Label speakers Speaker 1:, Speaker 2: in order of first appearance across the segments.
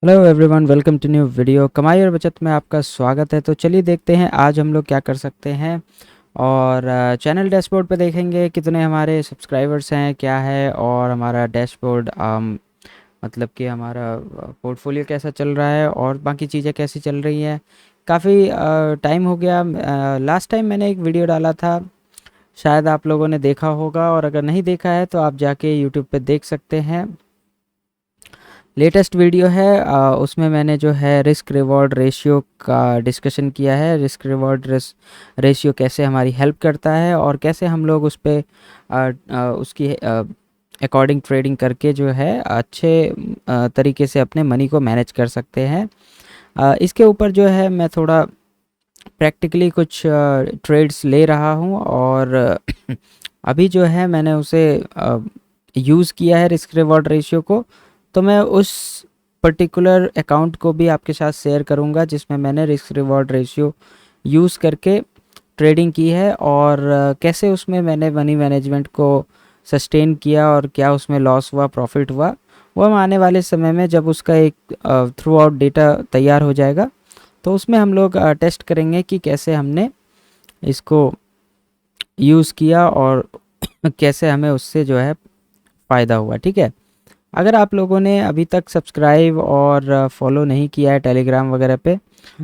Speaker 1: Hello everyone, welcome to new video. कमाई और बचत में आपका स्वागत है। तो चलिए देखते हैं आज हम लोग क्या कर सकते हैं। और चैनल डैशबोर्ड पे देखेंगे कितने हमारे सब्सक्राइबर्स हैं, क्या है, और हमारा डैशबोर्ड मतलब कि हमारा पोर्टफोलियो कैसा चल रहा है और बाकी चीज़ें कैसी चल रही हैं। काफ़ी टाइम हो गया, लास्ट टाइम मैंने एक वीडियो डाला था, शायद आप लोगों ने देखा होगा, और अगर नहीं देखा है तो आप जाके यूट्यूब पे देख सकते हैं। लेटेस्ट वीडियो है, उसमें मैंने जो है रिस्क रिवॉर्ड रेशियो का डिस्कशन किया है। रिस्क रिवॉर्ड रेशियो कैसे हमारी हेल्प करता है और कैसे हम लोग उस पे उसकी अकॉर्डिंग ट्रेडिंग करके जो है अच्छे तरीके से अपने मनी को मैनेज कर सकते हैं। इसके ऊपर जो है मैं थोड़ा प्रैक्टिकली कुछ ट्रेड्स ले रहा हूँ, और अभी जो है मैंने उसे यूज़ किया है रिस्क रिवॉर्ड रेशियो को। तो मैं उस पर्टिकुलर अकाउंट को भी आपके साथ शेयर करूंगा जिसमें मैंने रिस्क रिवॉर्ड रेशियो यूज़ करके ट्रेडिंग की है, और कैसे उसमें मैंने मनी मैनेजमेंट को सस्टेन किया और क्या उसमें लॉस हुआ, प्रॉफिट हुआ। वो हम आने वाले समय में जब उसका एक थ्रू आउट डेटा तैयार हो जाएगा तो उसमें हम लोग टेस्ट करेंगे कि कैसे हमने इसको यूज़ किया और कैसे हमें उससे जो है फ़ायदा हुआ। ठीक है, अगर आप लोगों ने अभी तक सब्सक्राइब और फॉलो नहीं किया है टेलीग्राम वगैरह पे,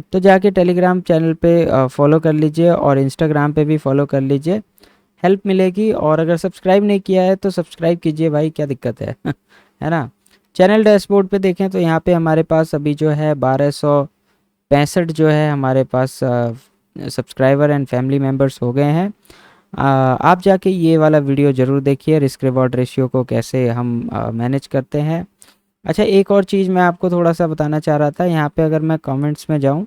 Speaker 1: तो जाके टेलीग्राम चैनल पे फॉलो कर लीजिए और इंस्टाग्राम पे भी फॉलो कर लीजिए, हेल्प मिलेगी। और अगर सब्सक्राइब नहीं किया है तो सब्सक्राइब कीजिए भाई, क्या दिक्कत है है ना। चैनल डैशबोर्ड पे देखें तो यहाँ पे हमारे पास अभी जो है 1265 जो है हमारे पास सब्सक्राइबर एंड फैमिली मेम्बर्स हो गए हैं। आप जाके ये वाला वीडियो ज़रूर देखिए, रिस्क रिवॉर्ड रेशियो को कैसे हम मैनेज करते हैं। अच्छा, एक और चीज़ मैं आपको थोड़ा सा बताना चाह रहा था। यहाँ पे अगर मैं कमेंट्स में जाऊँ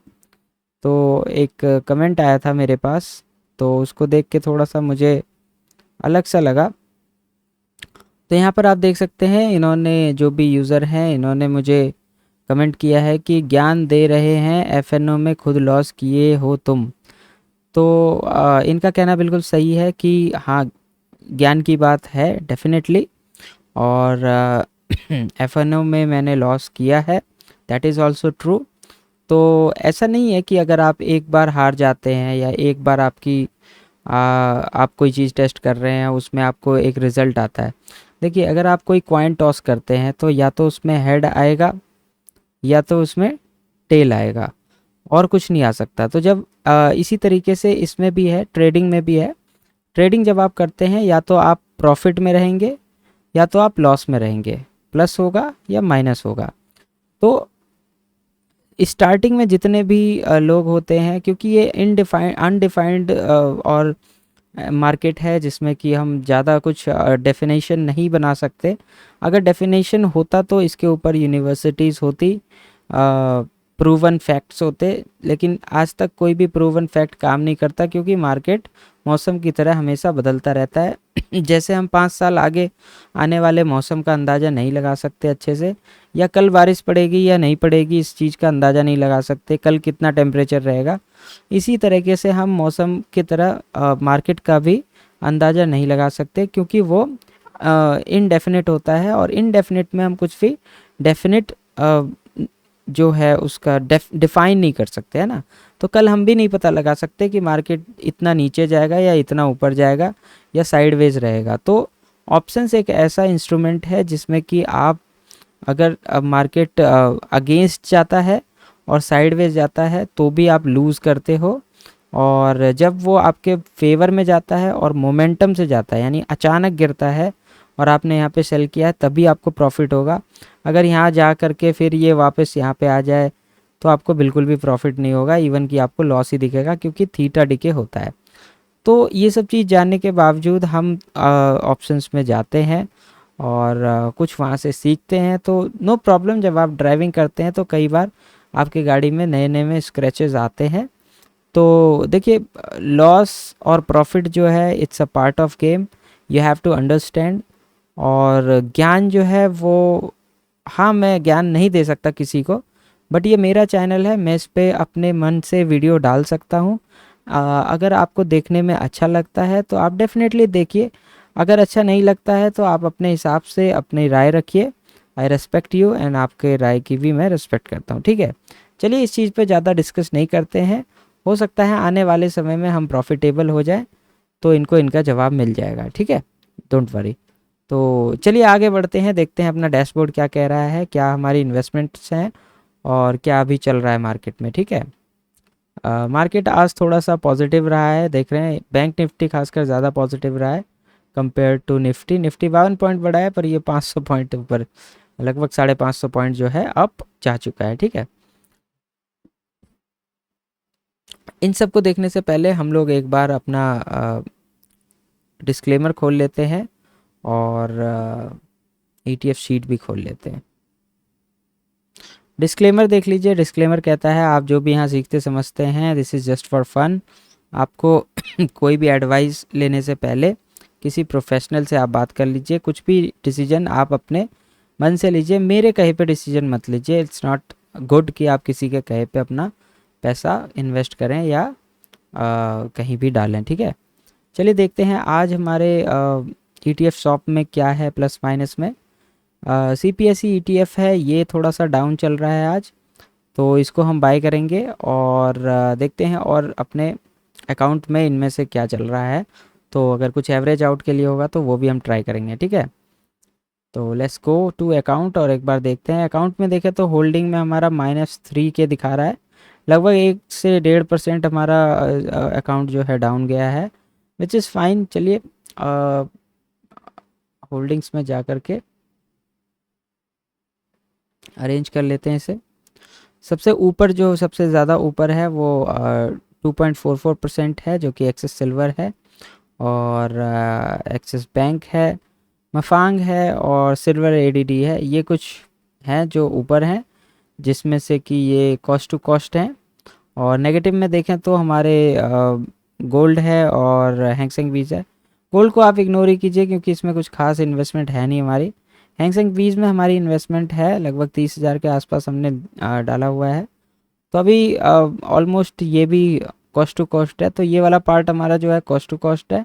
Speaker 1: तो एक कमेंट आया था मेरे पास, तो उसको देख के थोड़ा सा मुझे अलग सा लगा। तो यहाँ पर आप देख सकते हैं, इन्होंने जो भी यूज़र हैं इन्होंने मुझे कमेंट किया है कि ज्ञान दे रहे हैं, एफएनओ में खुद लॉस किए हो तुम। तो इनका कहना बिल्कुल सही है कि हाँ, ज्ञान की बात है डेफिनेटली। और एफएनओ में मैंने लॉस किया है, दैट इज़ ऑल्सो ट्रू। तो ऐसा नहीं है कि अगर आप एक बार हार जाते हैं या एक बार आप कोई चीज़ टेस्ट कर रहे हैं उसमें आपको एक रिज़ल्ट आता है। देखिए, अगर आप कोई कॉइन टॉस करते हैं तो या तो उसमें हेड आएगा या तो उसमें टेल आएगा, और कुछ नहीं आ सकता। तो जब इसी तरीके से इसमें भी है, ट्रेडिंग में भी है। ट्रेडिंग जब आप करते हैं या तो आप प्रॉफिट में रहेंगे या तो आप लॉस में रहेंगे, प्लस होगा या माइनस होगा। तो स्टार्टिंग में जितने भी लोग होते हैं, क्योंकि ये अनडिफाइंड और मार्केट है जिसमें कि हम ज़्यादा कुछ डेफिनेशन नहीं बना सकते। अगर डेफिनेशन होता तो इसके ऊपर यूनिवर्सिटीज़ होती, प्रूवन फैक्ट्स होते, लेकिन आज तक कोई भी प्रूवन फैक्ट काम नहीं करता, क्योंकि मार्केट मौसम की तरह हमेशा बदलता रहता है। जैसे हम 5 साल आगे आने वाले मौसम का अंदाज़ा नहीं लगा सकते अच्छे से, या कल बारिश पड़ेगी या नहीं पड़ेगी इस चीज़ का अंदाज़ा नहीं लगा सकते, कल कितना टेम्परेचर रहेगा, इसी तरीके से हम मौसम की तरह मार्केट का भी अंदाज़ा नहीं लगा सकते, क्योंकि वो इनडेफिनिट होता है। और इनडेफिनिट में हम कुछ भी डेफिनिट जो है उसका डिफाइन नहीं कर सकते, है ना। तो कल हम भी नहीं पता लगा सकते कि मार्केट इतना नीचे जाएगा या इतना ऊपर जाएगा या साइडवेज रहेगा। तो ऑप्शंस एक ऐसा इंस्ट्रूमेंट है जिसमें कि आप अगर मार्केट अगेंस्ट जाता है और साइडवेज जाता है तो भी आप लूज़ करते हो, और जब वो आपके फेवर में जाता है और मोमेंटम से जाता है, यानी अचानक गिरता है और आपने यहाँ पे सेल किया है, तभी आपको प्रॉफिट होगा। अगर यहाँ जा करके फिर ये वापस यहाँ पे आ जाए तो आपको बिल्कुल भी प्रॉफिट नहीं होगा, इवन कि आपको लॉस ही दिखेगा, क्योंकि थीटा डिके होता है। तो ये सब चीज़ जानने के बावजूद हम ऑप्शंस में जाते हैं और कुछ वहाँ से सीखते हैं। तो नो प्रॉब्लम, जब आप ड्राइविंग करते हैं तो कई बार आपकी गाड़ी में नए नए में स्क्रैचेस आते हैं। तो देखिए, लॉस और प्रॉफिट जो है it's a part of game, you have to understand. और ज्ञान जो है वो, हाँ, मैं ज्ञान नहीं दे सकता किसी को, बट ये मेरा चैनल है, मैं इस पे अपने मन से वीडियो डाल सकता हूँ। अगर आपको देखने में अच्छा लगता है तो आप डेफिनेटली देखिए, अगर अच्छा नहीं लगता है तो आप अपने हिसाब से अपनी राय रखिए। आई रेस्पेक्ट यू एंड आपके राय की भी मैं रेस्पेक्ट करता हूँ, ठीक है। चलिए इस चीज़ पे ज़्यादा डिस्कस नहीं करते हैं, हो सकता है आने वाले समय में हम प्रॉफिटेबल हो जाए तो इनको इनका जवाब मिल जाएगा, ठीक है, डोंट वरी। तो चलिए आगे बढ़ते हैं, देखते हैं अपना डैशबोर्ड क्या कह रहा है, क्या हमारी इन्वेस्टमेंट्स हैं और क्या अभी चल रहा है मार्केट में, ठीक है। मार्केट आज थोड़ा सा पॉजिटिव रहा है, देख रहे हैं बैंक निफ्टी खासकर ज़्यादा पॉजिटिव रहा है compare to Nifty. Nifty 52 point बढ़ा है, पर ये 500 पॉइंट ऊपर, लगभग 550 पॉइंट जो है अप जा चुका है, ठीक है। इन सब को देखने से पहले हम लोग एक बार अपना डिस्क्लेमर खोल लेते हैं और ETF शीट भी खोल लेते हैं। डिस्क्लेमर देख लीजिए, डिस्क्लेमर कहता है आप जो भी यहाँ सीखते समझते हैं this is just for fun. आपको कोई भी एडवाइस लेने से पहले किसी प्रोफेशनल से आप बात कर लीजिए, कुछ भी डिसीजन आप अपने मन से लीजिए, मेरे कहे पे डिसीजन मत लीजिए। इट्स नॉट गुड कि आप किसी के कहे पे अपना पैसा इन्वेस्ट करें या कहीं भी डालें, ठीक है। चलिए देखते हैं आज हमारे ETF शॉप में क्या है प्लस माइनस में। CPSE ETF है, ये थोड़ा सा डाउन चल रहा है आज, तो इसको हम बाय करेंगे और देखते हैं और अपने अकाउंट में इनमें से क्या चल रहा है, तो अगर कुछ एवरेज आउट के लिए होगा तो वो भी हम ट्राई करेंगे, ठीक है। तो लेट्स गो टू अकाउंट और एक बार देखते हैं। अकाउंट में देखें तो होल्डिंग में हमारा -3 के दिखा रहा है, लगभग 1 से 1.5% हमारा अकाउंट जो है डाउन गया है, विच इज़ फाइन। चलिए होल्डिंग्स में जा कर के अरेंज कर लेते हैं इसे। सबसे ऊपर जो सबसे ज़्यादा ऊपर है वो 2.44% है, जो कि एक्सिस सिल्वर है और एक्सिस बैंक है, मफांग है और सिल्वर ADD है। ये कुछ हैं जो ऊपर हैं, जिसमें से कि ये कॉस्ट टू कॉस्ट हैं। और नेगेटिव में देखें तो हमारे गोल्ड है और हैंगसेंग वीज है। गोल्ड को आप इग्नोर ही कीजिए क्योंकि इसमें कुछ खास इन्वेस्टमेंट है नहीं हमारी। हैंगसेंग वीज में हमारी इन्वेस्टमेंट है, लगभग 30,000 के आसपास हमने डाला हुआ है, तो अभी ऑलमोस्ट ये भी कॉस्ट टू कॉस्ट है, तो ये वाला पार्ट हमारा जो है कॉस्ट टू कॉस्ट है।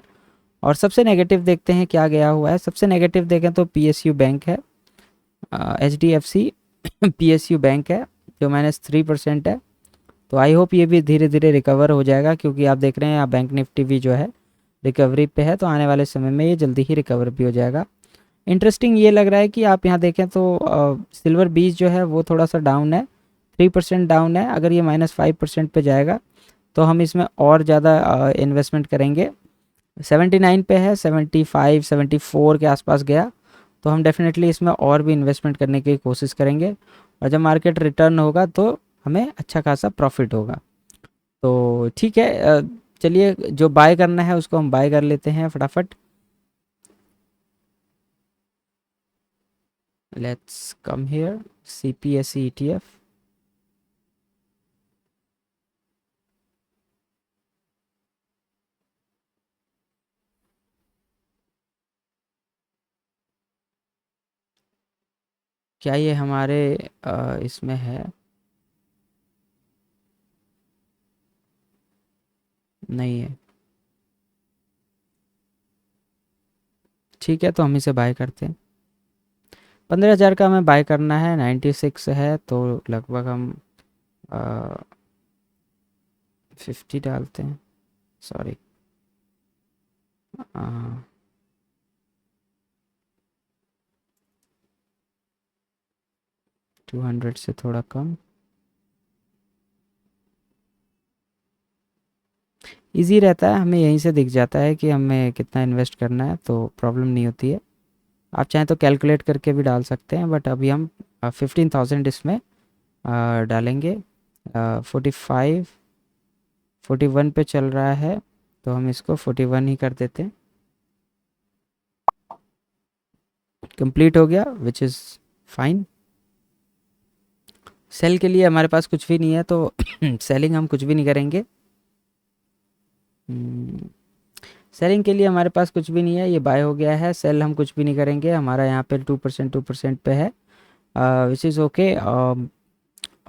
Speaker 1: और सबसे नेगेटिव देखते हैं क्या गया हुआ है। सबसे नेगेटिव देखें तो PSU बैंक है, HDFC PSU बैंक है जो -3% है। तो आई होप ये भी धीरे धीरे रिकवर हो जाएगा, क्योंकि आप देख रहे हैं यहाँ बैंक निफ्टी भी जो है रिकवरी पे है, तो आने वाले समय में ये जल्दी ही रिकवर भी हो जाएगा। इंटरेस्टिंग ये लग रहा है कि आप यहाँ देखें तो सिल्वर बीज जो है वो थोड़ा सा डाउन है, 3% डाउन है। अगर ये -5% पे जाएगा तो हम इसमें और ज़्यादा इन्वेस्टमेंट करेंगे। 79 पे है, 75 74 के आसपास गया, तो हम डेफिनेटली इसमें और भी इन्वेस्टमेंट करने की कोशिश करेंगे और जब मार्केट रिटर्न होगा तो हमें अच्छा खासा प्रॉफिट होगा। तो ठीक है, चलिए जो बाय करना है उसको हम बाय कर लेते हैं फटाफट। Let's come here, CPSE ETF। क्या ये हमारे इसमें है? नहीं है, ठीक है, तो हम इसे बाय करते हैं। 15,000 का हमें बाय करना है, 96 है, तो लगभग हम 50 डालते हैं, सॉरी 200 से थोड़ा कम। इजी रहता है, हमें यहीं से दिख जाता है कि हमें कितना इन्वेस्ट करना है, तो प्रॉब्लम नहीं होती है। आप चाहें तो कैलकुलेट करके भी डाल सकते हैं, बट अभी हम 15,000 इसमें डालेंगे। 45 41 पे चल रहा है, तो हम इसको 41 ही कर देते हैं। कंप्लीट हो गया, विच इज़ फाइन। सेल के लिए हमारे पास कुछ भी नहीं है, तो सेलिंग हम कुछ भी नहीं करेंगे। सेलिंग के लिए हमारे पास कुछ भी नहीं है, ये बाय हो गया है। सेल हम कुछ भी नहीं करेंगे, हमारा यहाँ पे 2% पे है, विच इज़ ओके।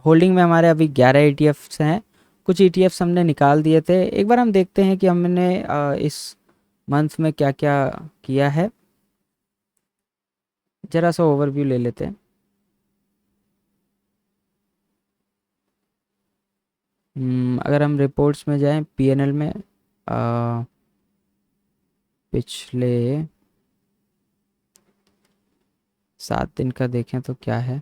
Speaker 1: होल्डिंग में हमारे अभी 11 ETFs हैं, कुछ ETFs हमने निकाल दिए थे। एक बार हम देखते हैं कि हमने इस मंथ में क्या क्या किया है, ज़रा सा ओवरव्यू ले लेते हैं। अगर हम रिपोर्ट्स में जाएं पीएनएल में पिछले 7 दिन का देखें तो क्या है।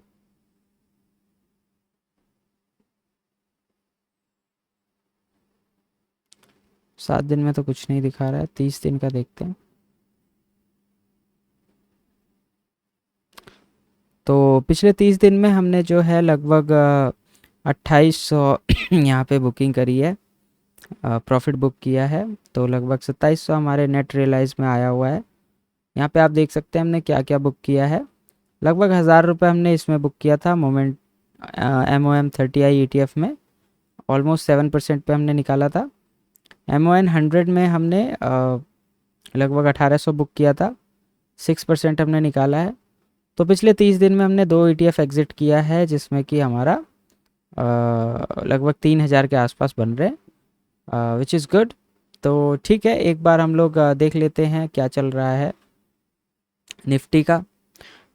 Speaker 1: सात दिन में तो कुछ नहीं दिखा रहा है, 30 दिन का देखते हैं। तो पिछले 30 दिन में हमने जो है लगभग 2800 यहाँ पे बुकिंग करी है, प्रॉफिट बुक किया है। तो लगभग 2700 हमारे नेट रियलाइज में आया हुआ है। यहाँ पे आप देख सकते हैं हमने क्या क्या बुक किया है। लगभग 1000 रुपये हमने इसमें बुक किया था मोमेंट MOM30i ETF में। ऑलमोस्ट 7% पे हमने निकाला था। MON100 में हमने लगभग 1800 बुक किया था, 6% हमने निकाला है। तो पिछले 30 दिन में हमने 2 ETF एग्ज़िट किया है, जिसमें कि हमारा लगभग 3000 के आसपास बन रहे हैं, विच इज़ गुड। तो ठीक है, एक बार हम लोग देख लेते हैं क्या चल रहा है निफ्टी का।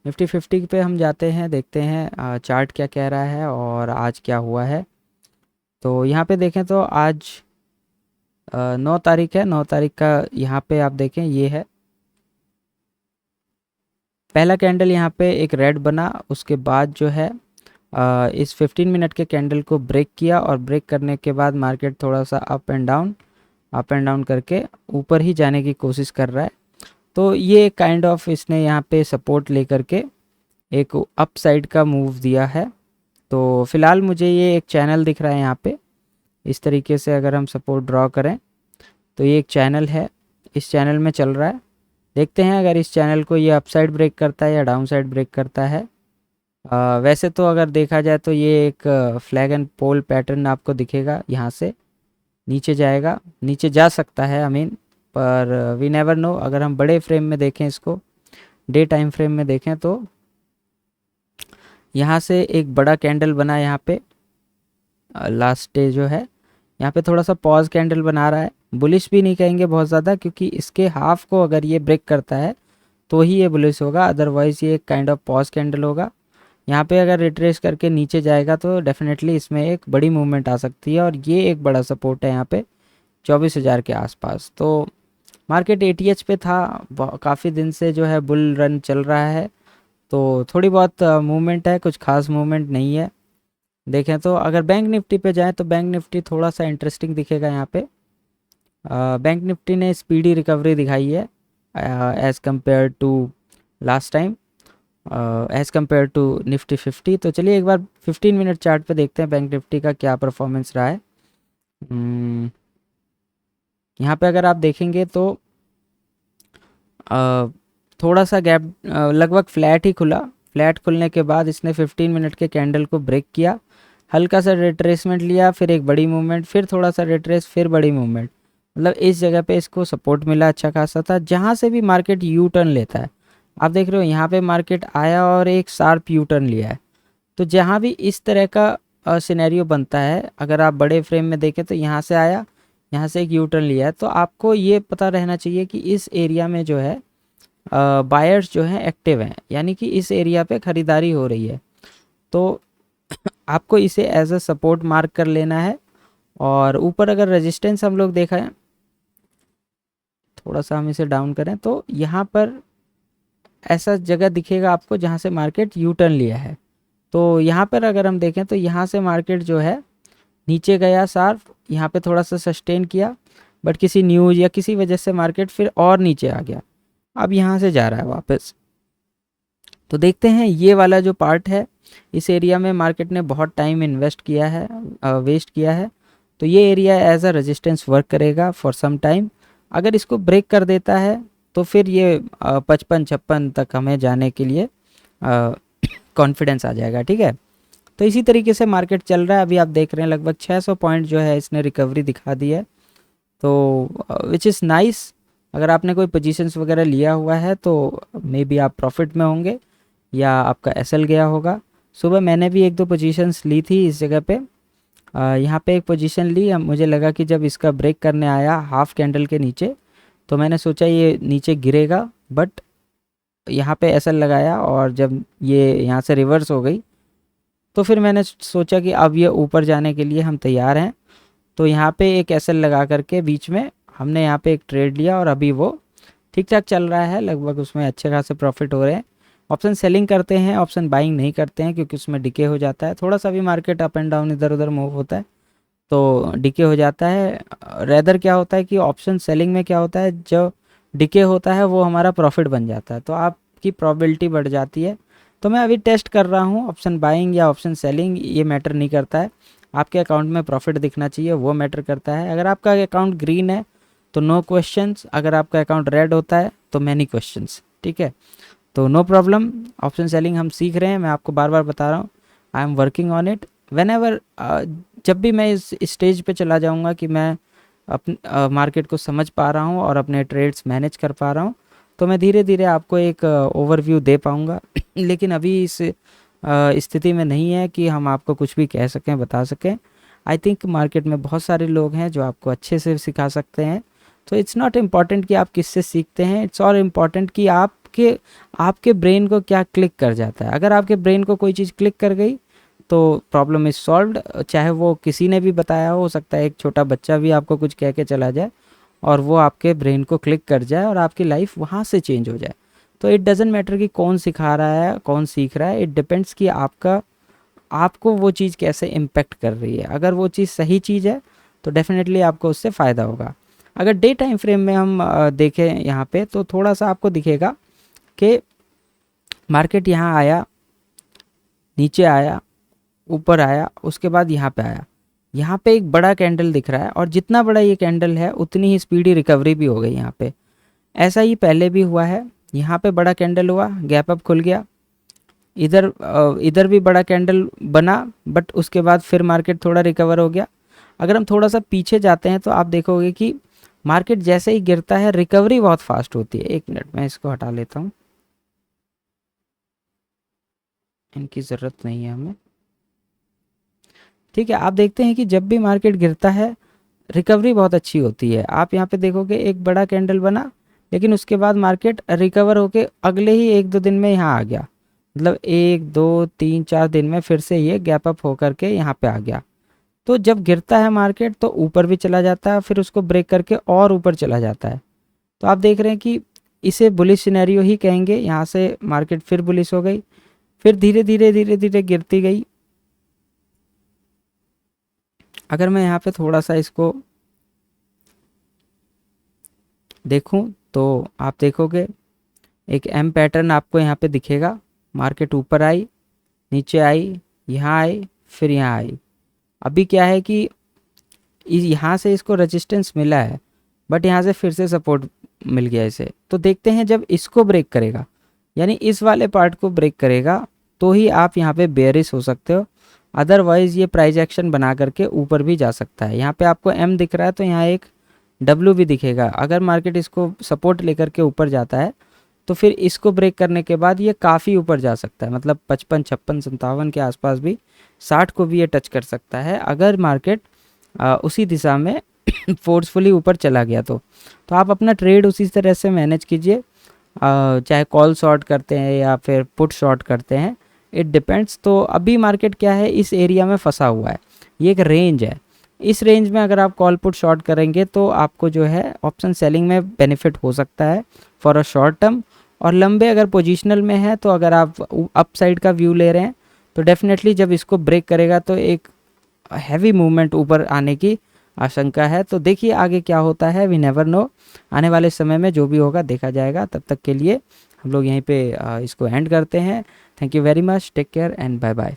Speaker 1: निफ्टी 50 पे हम जाते हैं, देखते हैं चार्ट क्या कह रहा है और आज क्या हुआ है। तो यहाँ पे देखें तो आज 9 तारीख है। 9 तारीख का यहाँ पे आप देखें ये है पहला कैंडल। यहाँ पे एक रेड बना, उसके बाद जो है इस 15 मिनट के कैंडल को ब्रेक किया और ब्रेक करने के बाद मार्केट थोड़ा सा अप एंड डाउन करके ऊपर ही जाने की कोशिश कर रहा है। तो ये काइंड ऑफ इसने यहाँ पे सपोर्ट लेकर के एक अप साइड का मूव दिया है। तो फ़िलहाल मुझे ये एक चैनल दिख रहा है यहाँ पे। इस तरीके से अगर हम सपोर्ट ड्रॉ करें तो ये एक चैनल है, इस चैनल में चल रहा है। देखते हैं अगर इस चैनल को ये अप साइड ब्रेक करता है या डाउन साइड ब्रेक करता है। वैसे तो अगर देखा जाए तो ये एक फ्लैग एंड पोल पैटर्न आपको दिखेगा, यहाँ से नीचे जाएगा, नीचे जा सकता है पर वी नेवर नो। अगर हम बड़े फ्रेम में देखें, इसको डे टाइम फ्रेम में देखें, तो यहाँ से एक बड़ा कैंडल बना यहाँ पे लास्ट डे जो है। यहाँ पे थोड़ा सा पॉज कैंडल बना रहा है, बुलिश भी नहीं कहेंगे बहुत ज़्यादा, क्योंकि इसके हाफ को अगर ये ब्रेक करता है तो ही ये बुलिश होगा, अदरवाइज़ ये एक काइंड ऑफ पॉज कैंडल होगा। यहाँ पे अगर रिट्रेस करके नीचे जाएगा तो डेफिनेटली इसमें एक बड़ी मूवमेंट आ सकती है, और ये एक बड़ा सपोर्ट है यहाँ पे 24,000 के आसपास। तो मार्केट ATH पे था, काफ़ी दिन से जो है बुल रन चल रहा है, तो थोड़ी बहुत मूवमेंट है, कुछ खास मूवमेंट नहीं है। देखें तो अगर बैंक निफ्टी पे जाएं तो बैंक निफ्टी थोड़ा सा इंटरेस्टिंग दिखेगा यहाँ पे। बैंक निफ्टी ने स्पीडी रिकवरी दिखाई है as compare to last time, as compare to Nifty 50। तो चलिए एक बार 15 मिनट चार्ट पे देखते हैं बैंक निफ्टी का क्या परफॉर्मेंस रहा है। यहाँ पे अगर आप देखेंगे तो थोड़ा सा गैप, लगभग फ्लैट ही खुला। फ्लैट खुलने के बाद इसने 15 मिनट के कैंडल को ब्रेक किया, हल्का सा रिट्रेसमेंट लिया, फिर एक बड़ी मूवमेंट, फिर थोड़ा सा रिट्रेस, फिर बड़ी मूवमेंट। मतलब इस जगह पे इसको सपोर्ट मिला अच्छा खासा था, जहाँ से भी मार्केट यू टर्न लेता है। आप देख रहे हो यहाँ पे मार्केट आया और एक शार्प यू टर्न लिया है। तो जहाँ भी इस तरह का सिनेरियो बनता है, अगर आप बड़े फ्रेम में देखें तो यहाँ से आया, यहाँ से एक यू टर्न लिया है, तो आपको ये पता रहना चाहिए कि इस एरिया में जो है बायर्स जो हैं एक्टिव हैं, यानी कि इस एरिया पे ख़रीदारी हो रही है। तो आपको इसे एज अ सपोर्ट मार्क कर लेना है। और ऊपर अगर रेजिस्टेंस हम लोग देखा है, थोड़ा सा हम इसे डाउन करें तो यहाँ पर ऐसा जगह दिखेगा आपको जहाँ से मार्केट यू टर्न लिया है। तो यहाँ पर अगर हम देखें तो यहाँ से मार्केट जो है नीचे गया शार्प, यहाँ पे थोड़ा सा सस्टेन किया, बट किसी न्यूज़ या किसी वजह से मार्केट फिर और नीचे आ गया, अब यहाँ से जा रहा है वापस। तो देखते हैं ये वाला जो पार्ट है, इस एरिया में मार्केट ने बहुत टाइम इन्वेस्ट किया है, वेस्ट किया है। तो ये area as a resistance work करेगा फॉर सम टाइम। अगर इसको ब्रेक कर देता है तो फिर ये 55-56 तक हमें जाने के लिए कॉन्फिडेंस आ जाएगा, ठीक है। तो इसी तरीके से मार्केट चल रहा है। अभी आप देख रहे हैं लगभग 600 पॉइंट जो है इसने रिकवरी दिखा दी है, तो विच इज़ नाइस। अगर आपने कोई पोजीशंस वगैरह लिया हुआ है तो मे बी आप प्रॉफिट में होंगे या आपका एसएल गया होगा। सुबह मैंने भी एक दो पोजीशंस ली थी इस जगह पे। यहाँ पे एक पोजीशन ली, मुझे लगा कि जब इसका ब्रेक करने आया हाफ कैंडल के नीचे, तो मैंने सोचा ये नीचे गिरेगा, बट यहाँ पे एसएल लगाया, और जब ये यहाँ से रिवर्स हो गई तो फिर मैंने सोचा कि अब ये ऊपर जाने के लिए हम तैयार हैं। तो यहाँ पे एक एसएल लगा करके बीच में हमने यहाँ पे एक ट्रेड लिया और अभी वो ठीक ठाक चल रहा है, लगभग उसमें अच्छे खासे प्रॉफिट हो रहे हैं। ऑप्शन सेलिंग करते हैं, ऑप्शन बाइंग नहीं करते हैं क्योंकि उसमें डिके हो जाता है, थोड़ा सा भी मार्केट अप एंड डाउन इधर उधर मूव होता है तो डिके हो जाता है। रेदर क्या होता है कि ऑप्शन सेलिंग में क्या होता है, जो डिके होता है वो हमारा प्रॉफिट बन जाता है, तो आपकी प्रोबेबिलिटी बढ़ जाती है। तो मैं अभी टेस्ट कर रहा हूँ, ऑप्शन बाइंग या ऑप्शन सेलिंग ये मैटर नहीं करता है, आपके अकाउंट में प्रॉफिट दिखना चाहिए वो मैटर करता है। अगर आपका अकाउंट ग्रीन है तो नो क्वेश्चंस, अगर आपका अकाउंट रेड होता है तो मैनी क्वेश्चंस, ठीक है। तो नो प्रॉब्लम, ऑप्शन सेलिंग हम सीख रहे हैं, मैं आपको बार बार बता रहा हूँ, I am working on it. When ever जब भी मैं इस स्टेज पे चला जाऊँगा कि मैं अपने मार्केट को समझ पा रहा हूँ और अपने ट्रेड्स मैनेज कर पा रहा हूँ, तो मैं धीरे धीरे आपको एक ओवरव्यू दे पाऊँगा। लेकिन अभी इस स्थिति में नहीं है कि हम आपको कुछ भी कह सकें, बता सकें। आई थिंक मार्केट में बहुत सारे लोग हैं जो आपको अच्छे से सिखा सकते हैं। तो इट्स नॉट इम्पॉर्टेंट कि आप किससे सीखते हैं, इट्स ऑल इम्पॉर्टेंट कि आपके ब्रेन को क्या क्लिक कर जाता है। अगर आपके ब्रेन को कोई चीज़ क्लिक कर गई तो प्रॉब्लम इज़ सॉल्व्ड, चाहे वो किसी ने भी बताया हो सकता है एक छोटा बच्चा भी आपको कुछ कह के चला जाए और वो आपके ब्रेन को क्लिक कर जाए और आपकी लाइफ वहाँ से चेंज हो जाए। तो इट डजेंट मैटर कि कौन सिखा रहा है कौन सीख रहा है, इट डिपेंड्स कि आपको वो चीज़ कैसे इम्पेक्ट कर रही है। अगर वो चीज़ सही चीज़ है तो डेफिनेटली आपको उससे फ़ायदा होगा। अगर डे टाइम फ्रेम में हम देखें यहाँ पे तो थोड़ा सा आपको दिखेगा कि मार्केट यहाँ आया, नीचे आया, ऊपर आया, उसके बाद यहाँ पे आया, यहाँ पे एक बड़ा कैंडल दिख रहा है और जितना बड़ा ये कैंडल है उतनी ही स्पीडी रिकवरी भी हो गई यहाँ पे। ऐसा ही पहले भी हुआ है, यहाँ पे बड़ा कैंडल हुआ, गैप अप खुल गया, इधर भी बड़ा कैंडल बना, बट उसके बाद फिर मार्केट थोड़ा रिकवर हो गया। अगर हम थोड़ा सा पीछे जाते हैं तो आप देखोगे कि मार्केट जैसे ही गिरता है रिकवरी बहुत फास्ट होती है। एक मिनट मैं इसको हटा लेता हूँ, इनकी ज़रूरत नहीं है हमें, ठीक है। आप देखते हैं कि जब भी मार्केट गिरता है रिकवरी बहुत अच्छी होती है। आप यहाँ पे देखोगे एक बड़ा कैंडल बना, लेकिन उसके बाद मार्केट रिकवर होके अगले ही 1-2 दिन में यहाँ आ गया, मतलब 1-2-3-4 दिन में फिर से ये गैप अप होकर के यहाँ पे आ गया। तो जब गिरता है मार्केट तो ऊपर भी चला जाता है, फिर उसको ब्रेक करके और ऊपर चला जाता है। तो आप देख रहे हैं कि इसे बुलिश सिनेरियो ही कहेंगे। यहाँ से मार्केट फिर बुलिश हो गई, फिर धीरे धीरे धीरे धीरे गिरती गई। अगर मैं यहाँ पे थोड़ा सा इसको देखूं तो आप देखोगे एक एम पैटर्न आपको यहाँ पे दिखेगा। मार्केट ऊपर आई, नीचे आई, यहाँ आई, फिर यहाँ आई। अभी क्या है कि यहाँ से इसको रेजिस्टेंस मिला है, बट यहाँ से फिर से सपोर्ट मिल गया इसे। तो देखते हैं जब इसको ब्रेक करेगा, यानी इस वाले पार्ट को ब्रेक करेगा, तो ही आप यहाँ पे बेयरिश हो सकते हो। अदरवाइज़ ये प्राइस एक्शन बना करके ऊपर भी जा सकता है। यहाँ पे आपको एम दिख रहा है तो यहाँ एक डब्ल्यू भी दिखेगा। अगर मार्केट इसको सपोर्ट लेकर के ऊपर जाता है तो फिर इसको ब्रेक करने के बाद ये काफ़ी ऊपर जा सकता है, मतलब 55, 56, 57 के आसपास भी, 60 को भी ये टच कर सकता है अगर मार्केट उसी दिशा में फोर्सफुली ऊपर चला गया तो आप अपना ट्रेड उसी तरह से मैनेज कीजिए, चाहे कॉल शॉर्ट करते हैं या फिर पुट शॉर्ट करते हैं, इट डिपेंड्स। तो अभी मार्केट क्या है, इस एरिया में फंसा हुआ है, ये एक रेंज है। इस रेंज में अगर आप कॉल पुट शॉर्ट करेंगे तो आपको जो है ऑप्शन सेलिंग में बेनिफिट हो सकता है फॉर अ शॉर्ट टर्म। और लंबे अगर पोजिशनल में है तो अगर आप अप साइड का व्यू ले रहे हैं तो डेफिनेटली जब इसको ब्रेक करेगा तो एक हैवी मूवमेंट ऊपर आने की आशंका है। तो देखिए आगे क्या होता है, वी नेवर नो। आने वाले समय में जो भी होगा देखा जाएगा। तब तक के लिए हम लोग यहीं पे इसको एंड करते हैं। Thank you very much, take care and bye bye.